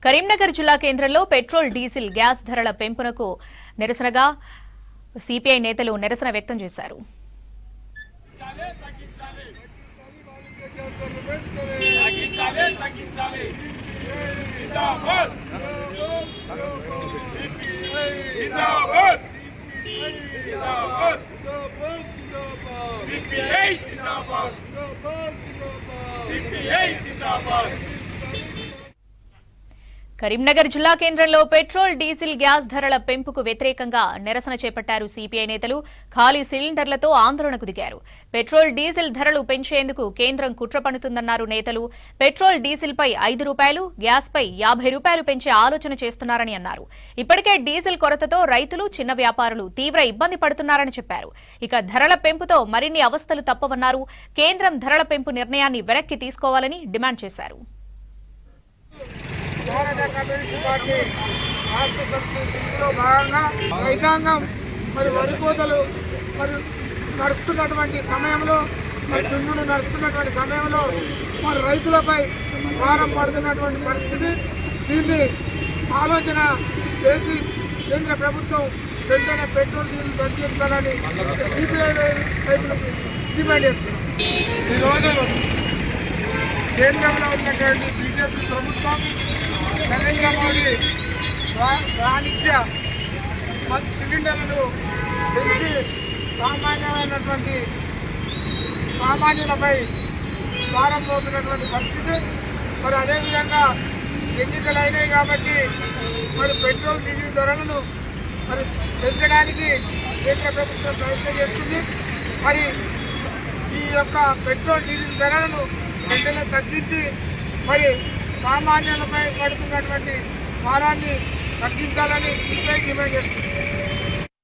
కరీంనగర్ జిల్లా కేంద్రంలో petrol diesel gas ధరల పెంపునకు నిరసనగా సిపిఐ నేతలు నిరసన వ్యక్తం చేశారు. కరీంనగర్ జిల్లా కేంద్రంలో పెట్రోల్ డీజిల్ గ్యాస్ ధరల పెంపుకు వ్యతిరేకంగా నిరసన చేపట్టారు సిపిఐ నేతలు. ఖాళీ సిలిండర్లతో ఆందోళనకు దిగారు. పెట్రోల్ డీజిల్ ధరలు పెంచేందుకు కేంద్రం కుట్ర పన్నుతుందన్నారు నేతలు. పెట్రోల్ డీజిల్పై ₹5, గ్యాస్పై ₹50 పెంచే ఆలోచన చేస్తున్నారని అన్నారు. ఇప్పటికే డీజిల్ కొరతతో రైతులు, చిన్న వ్యాపారులు తీవ్ర ఇబ్బంది పడుతున్నారని చెప్పారు. ఇక ధరల పెంపుతో మరిన్ని అవస్థలు తప్పవన్నారు. కేంద్రం ధరల పెంపు నిర్ణయాన్ని వెనక్కి తీసుకోవాలని డిమాండ్ చేశారు. భారత కమ్యూనిస్ట్ పార్టీ రాష్ట్ర సమితిలో భాగంగా రైతాంగం వరి కోతలు నడుస్తున్నటువంటి సమయంలో దున్నులు నడుస్తున్నటువంటి సమయంలో రైతులపై భారం పడుతున్నటువంటి పరిస్థితి. దీన్ని ఆలోచన చేసి కేంద్ర ప్రభుత్వం వెంటనే పెట్రోల్ డీజిల్ తగ్గించాలని సిపిఐ వైపును డిమాండ్ చేస్తున్నాం. ఈరోజు కేంద్రంలో ఉన్నటువంటి బీజేపీ ప్రభుత్వం నరేంద్ర మోడీ వాణిజ్య సిలిండర్లను పెంచి సామాన్యులపై భారం మోపినటువంటి పరిస్థితి. అదేవిధంగా ఎన్నికలు అయినాయి కాబట్టి పెట్రోల్ డీజిల్ ధరలను పెంచడానికి కేంద్ర ప్రభుత్వం ప్రయత్నం చేస్తుంది. ఈ యొక్క పెట్రోల్ డీజిల్ ధరలను వెంటనే తగ్గించి సామాన్యులపై పడుతున్నటువంటి భారాన్ని తగ్గించాలని సిపిఐ డిమాండ్ చేస్తుంది.